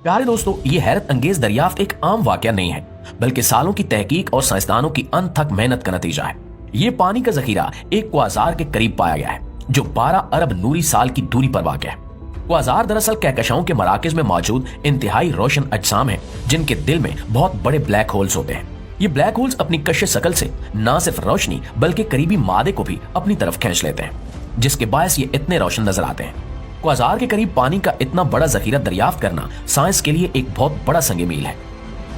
प्यारे दोस्तों, ये हैरत अंगेज दरियाफ्त एक आम वाकया नहीं है, बल्कि सालों की तहकीक और साइंसदानों की अनथक मेहनत का नतीजा है। ये पानी का जखीरा एक क्वाज़ार के करीब पाया गया है, जो 12 अरब नूरी साल की दूरी पर वाक़ है। क्वाज़ार दरअसल कहकशाओं के मराकज़ में मौजूद इंतहाई रोशन अजसाम है, जिनके दिल में बहुत बड़े ब्लैक होल्स होते हैं। ये ब्लैक होल्स अपनी कश्श शकल से न सिर्फ रोशनी बल्कि करीबी मादे को भी अपनी तरफ खींच लेते हैं, जिसके बायस ये इतने रोशन नजर आते हैं। क्वाज़ार के करीब पानी का इतना बड़ा जखीरा दरियाफ्त करना साइंस के लिए एक बहुत बड़ा संग मील है।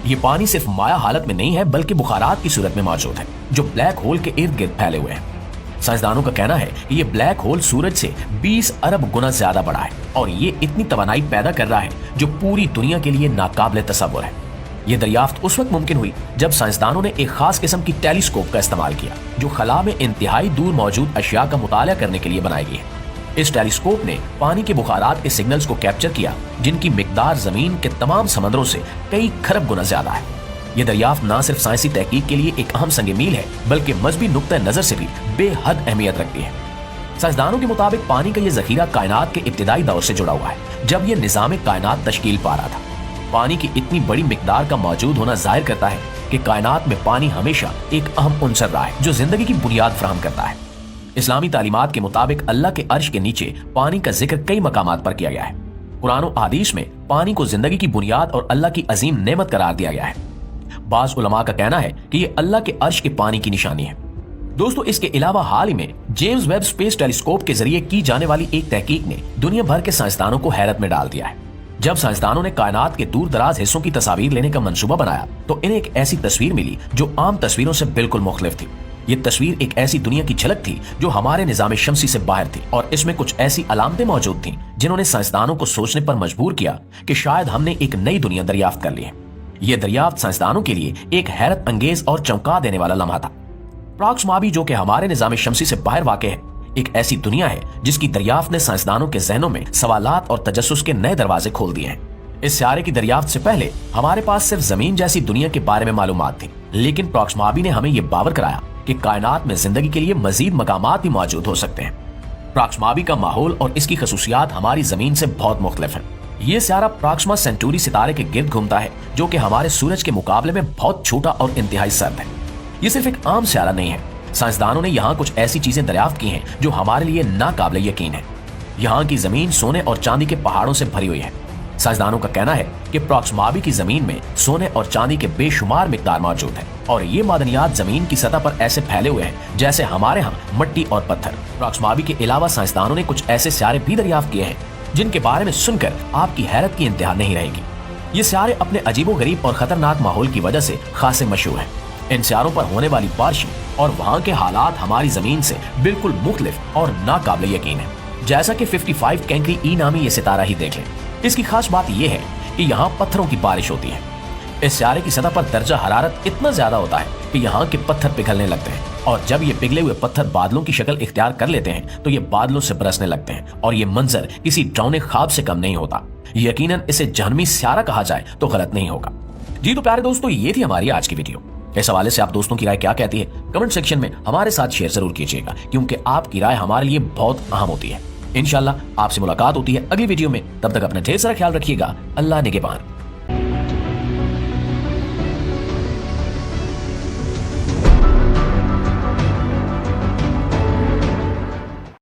ये पानी सिर्फ माया हालत में नहीं है, बल्कि बुखारात की सूरत में मौजूद है, जो ब्लैक होल के इर्द गिर्द फैले हुए हैं। साइंसदानों का कहना है कि ये ब्लैक होल सूरज से 20 अरब गुना ज्यादा बड़ा है और ये इतनी तवानाई पैदा कर रहा है जो पूरी दुनिया के लिए नाकाबिले तसव्वुर है। ये दरियाफ्त उस वक्त मुमकिन हुई जब साइंसदानों ने एक खास किस्म की टेलीस्कोप का इस्तेमाल किया, जो खला में इंतहाई दूर मौजूद अशिया का मुताला करने के लिए बनाई गई है। इस टेलीस्कोप ने पानी के बुखारात के सिग्नल्स को कैप्चर किया, जिनकी मिकदार जमीन के तमाम समंदरों से कई खरब गुना ज्यादा है। ये दरियाफ्त न सिर्फ साइंसी तहकीक के लिए एक अहम संग मील है, बल्कि मजहबी नुक्ता नजर से भी बेहद अहमियत रखती है। साइंसदानों के मुताबिक पानी का ये जखीरा कायनात के इब्तिदाई दौर से जुड़ा हुआ है, जब ये निजाम कायनात तश्कील पा रहा था। पानी की इतनी बड़ी मिकदार का मौजूद होना जाहिर करता है कि कायनात में पानी हमेशा एक अहम उनसर रहा है, जो जिंदगी की बुनियाद फराहम करता है। इस्लामी तालीमात के मुताबिक अल्लाह के अर्श के नीचे पानी का जिक्र कई मकामात पर किया गया है। कुरान और हदीस में पानी को जिंदगी की बुनियाद और अल्लाह की अजीम नेमत करार दिया गया है। बाज़ उलमा का कहना है कि ये अल्लाह के अर्श के पानी की निशानी है। दोस्तों, इसके अलावा हाल ही में जेम्स वेब स्पेस टेलीस्कोप के जरिए की जाने वाली एक तहकीक ने दुनिया भर के साइंसदानों को हैरत में डाल दिया है। जब साइंसदानों ने कायनात के दूर दराज हिस्सों की तस्वीर लेने का मंसूबा बनाया, तो इन्हें एक ऐसी तस्वीर मिली जो आम तस्वीरों से बिल्कुल मुख्तलिफ थी। ये तस्वीर एक ऐसी दुनिया की झलक थी जो हमारे निजाम शमसी से बाहर थी, और इसमें कुछ ऐसी अलामतें मौजूद थीं जिन्होंने साइंसदानों को सोचने पर मजबूर किया कि शायद हमने एक नई दुनिया दरियाफ्त कर ली है। यह दरियाफ्त साइंसदानों के लिए एक हैरत अंगेज और चौंका देने वाला लम्हा था। प्रॉक्समाबी, जो कि हमारे निजाम शमसी से बाहर वाक़ है, एक ऐसी दुनिया है जिसकी दरियाफ्त ने साइंसदानों के जहनों में सवालात और तजस्सुस के नए दरवाजे खोल दिए हैं। इस सियारे की दरियाफ्त से पहले हमारे पास सिर्फ जमीन जैसी दुनिया के बारे में मालूमात थी, लेकिन प्रॉक्समाबी ने हमें यह बावर कराया कि कायनात में जिंदगी के लिए मजीद मकामात भी मौजूद हो सकते हैं। प्रॉक्समाबी का माहौल और इसकी खसूसियात हमारी जमीन से बहुत मुख्तलिफ है। ये सियारा प्रॉक्सिमा सेंटूरी सितारे के गिर्द घूमता है, जो कि हमारे सूरज के मुकाबले में बहुत छोटा और इंतहाई सर्द है। ये सिर्फ एक आम सियारा नहीं है। साइंसदानों ने यहाँ कुछ ऐसी चीजें दरियाफ्त की हैं जो हमारे लिए नाकाबिले यकीन है। यहाँ की जमीन सोने और चांदी के पहाड़ों से भरी हुई है। साइंसदानों का कहना है कि प्रॉक्समाबी की जमीन में सोने और चांदी के बेशुमार मिकदार मौजूद है, और ये मादनियात जमीन की सतह पर ऐसे फैले हुए हैं जैसे हमारे यहाँ मट्टी और पत्थर। प्रॉक्समाबी के अलावा साइंसदानों ने कुछ ऐसे सियारे भी दरियाफ्त किए हैं जिनके बारे में सुनकर आपकी हैरत की इंतहा नहीं रहेगी। ये सियारे अपने अजीबोगरीब और खतरनाक माहौल की वजह से खासे मशहूर हैं। इन सियारों पर होने वाली बारिशें और वहाँ के हालात हमारी जमीन से बिल्कुल मुख्तलिफ और नाकाबिले यकीन है। जैसा कि 55 कैंकरी ई नामी ये सितारा ही देख लें। इसकी खास बात यह है कि यहाँ पत्थरों की बारिश होती है। इस सियारे की सतह पर दर्जा हरारत इतना ज्यादा होता है कि यहाँ के पत्थर पिघलने लगते हैं, और जब ये पिघले हुए पत्थर बादलों की शक्ल इख्तियार कर लेते हैं तो ये बादलों से बरसने लगते हैं, और ये मंजर किसी डरावने ख्वाब से कम नहीं होता। यकीनन इसे जहन्नमी सियारा कहा जाए तो गलत नहीं होगा। जी तो प्यारे दोस्तों, ये थी हमारी आज की वीडियो। इस हवाले से आप दोस्तों की राय क्या कहती है, कमेंट सेक्शन में हमारे साथ शेयर जरूर कीजिएगा, क्योंकि आपकी राय हमारे लिए बहुत अहम होती है। इंशाल्लाह आपसे मुलाकात होती है अगली वीडियो में। तब तक अपना ढेर सारा ख्याल रखिएगा। अल्लाह निगहबान।